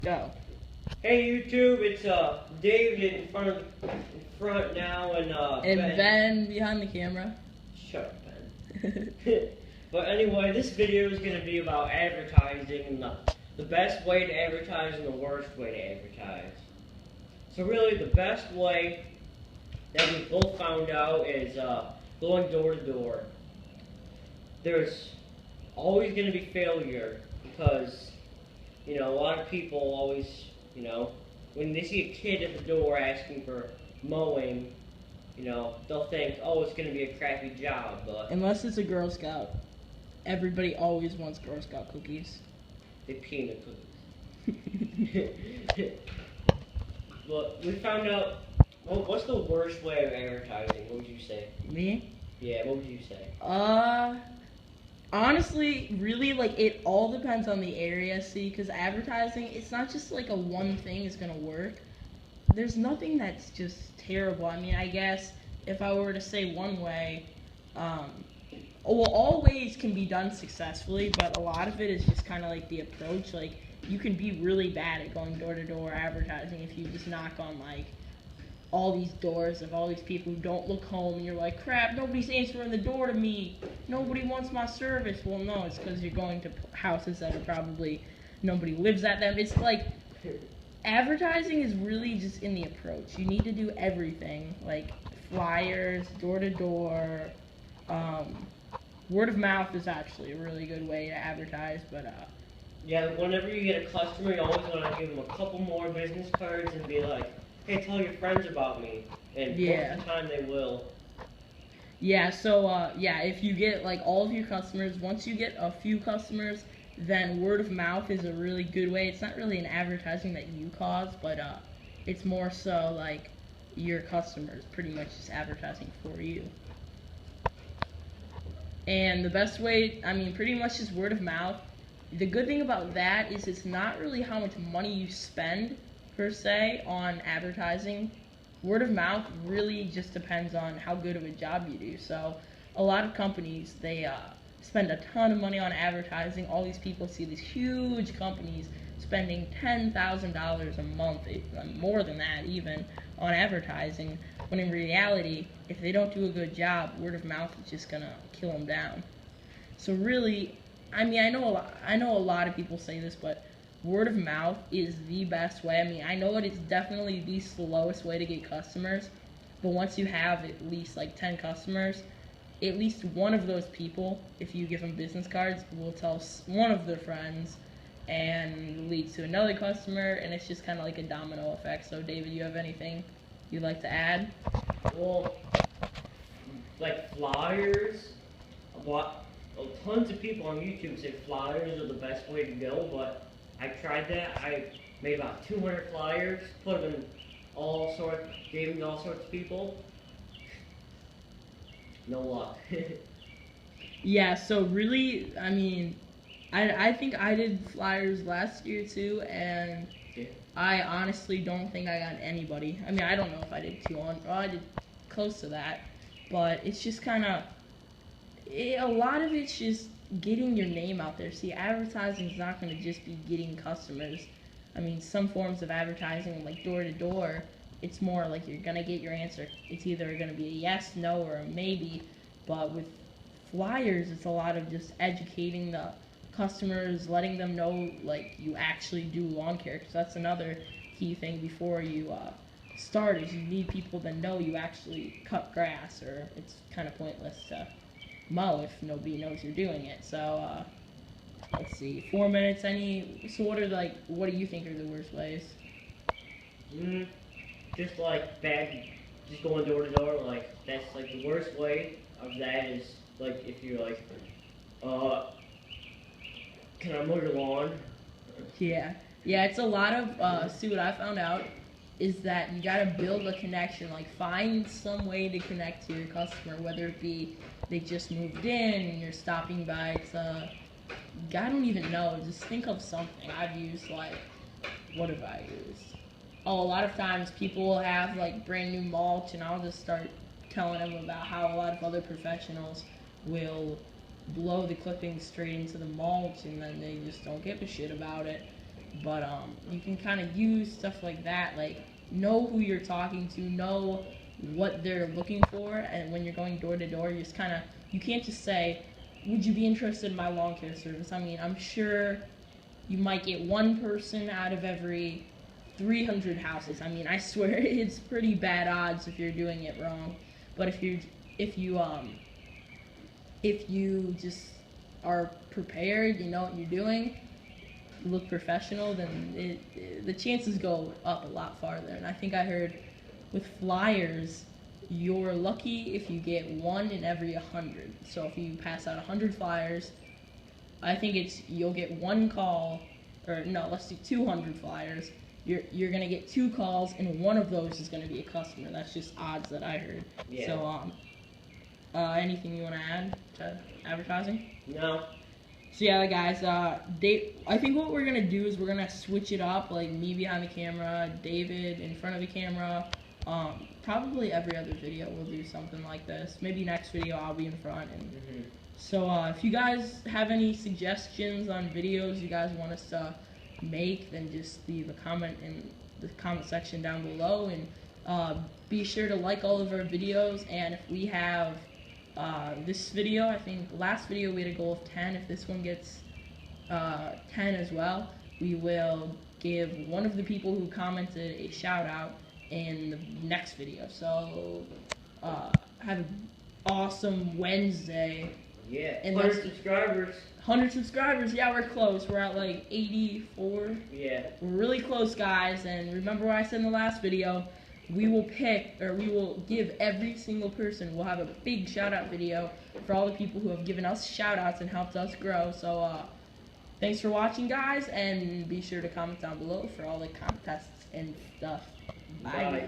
Go. Hey YouTube, it's David in front now and And Ben behind the camera. Shut up, Ben. But anyway, this video is gonna be about advertising and the best way to advertise and the worst way to advertise. So really, the best way that we both found out is going door to door. There's always gonna be failure because a lot of people always, when they see a kid at the door asking for mowing, they'll think, oh, it's going to be a crappy job, but Unless it's a Girl Scout. Everybody always wants Girl Scout cookies. they peanut cookies. But we found out, well, what's the worst way of advertising? What would you say? Me? Yeah, what would you say? Honestly, really, like, it all depends on the area, see, because advertising, it's not just, like, a one thing is going to work. There's nothing that's just terrible. I mean, I guess if I were to say one way, all ways can be done successfully, but a lot of it is just kind of like the approach. Like, you can be really bad at going door-to-door advertising if you just knock on, like, all these doors of all these people who don't look home, and you're like, crap, nobody's answering the door to me. Nobody wants my service. Well, no, it's because you're going to houses that are probably nobody lives at them. It's like advertising is really just in the approach. You need to do everything, like flyers, door to door. Word of mouth is actually a really good way to advertise, but Yeah, whenever you get a customer, you always want to give them a couple more business cards and be like, hey, tell your friends about me. And most of the time they will. Yeah, so if you get like all of your customers, once you get a few customers, then word of mouth is a really good way. It's not really an advertising that you cause, but it's more so like your customers pretty much just advertising for you. And the best way, I mean, pretty much just word of mouth. The good thing about that is it's not really how much money you spend per se on advertising. Word of mouth really just depends on how good of a job you do. So a lot of companies, they spend a ton of money on advertising. All these people see these huge companies spending $10,000 a month, more than that even, on advertising, when in reality, if they don't do a good job, word of mouth is just gonna kill them down. So really, I mean, I know a lot of people say this, but word of mouth is the best way. I mean, I know it's definitely the slowest way to get customers, but once you have at least like 10 customers, at least one of those people, if you give them business cards, will tell one of their friends and leads to another customer, and it's just kind of like a domino effect. So David, you have anything you'd like to add? Well, like flyers, tons of people on YouTube say flyers are the best way to go, but I tried that. I made about 200 flyers, put them in gave them to all sorts of people. No luck. Yeah, so really, I mean, I think I did flyers last year too, and Yeah. I honestly don't think I got anybody. I mean, I don't know if I did 200. Well, I did close to that, but it's just kind of a lot of it's just getting your name out there. See, advertising is not going to just be getting customers. I mean, some forms of advertising, like door to door, it's more like you're going to get your answer. It's either going to be a yes, no, or a maybe. But with flyers, it's a lot of just educating the customers, letting them know like you actually do lawn care. Because that's another key thing before you start is you need people to know you actually cut grass, or it's kind of pointless to mow if nobody knows you're doing it. So let's see, 4 minutes. So what do you think are the worst ways? Mm, just like bad, just going door to door. Like that's like the worst way of that is like if you're like, can I mow your lawn? Yeah, yeah. It's a lot of see what I found out is that you gotta build a connection. Like find some way to connect to your customer, whether it be they just moved in and you're stopping by. I don't even know. Just think of something. I've used like, what have I used? Oh, a lot of times people will have like brand new mulch, and I'll just start telling them about how a lot of other professionals will blow the clippings straight into the mulch, and then they just don't give a shit about it. But you can kind of use stuff like that, like know who you're talking to, know what they're looking for, and when you're going door to door, you just kind of, you can't just say, would you be interested in my lawn care service? I mean, I'm sure you might get one person out of every 300 houses. I mean, I swear it's pretty bad odds if you're doing it wrong. But if you just are prepared, you know what you're doing, look professional, then the chances go up a lot farther. And I think I heard with flyers, you're lucky if you get 1 in every 100. So if you pass out 100 flyers, I think you'll get 1 call, or no, let's do 200 flyers. You're gonna get 2 calls, and 1 of those is gonna be a customer. That's just odds that I heard. Yeah. So anything you want to add to advertising? No. So yeah, guys, I think what we're gonna do is we're gonna switch it up, like me behind the camera, David in front of the camera. Probably every other video we'll do something like this. Maybe next video I'll be in front. And so if you guys have any suggestions on videos you guys want us to make, then just leave a comment in the comment section down below, and be sure to like all of our videos. And if we have this video, I think last video we had a goal of 10. If this one gets 10 as well, we will give one of the people who commented a shout out in the next video. So have an awesome Wednesday. Yeah, and 100 subscribers. 100 subscribers, yeah, we're close. We're at like 84. Yeah. We're really close, guys. And remember what I said in the last video, we will give every single person, we'll have a big shout out video for all the people who have given us shout outs and helped us grow. So thanks for watching, guys, and be sure to comment down below for all the contests and stuff. Bye. Bye.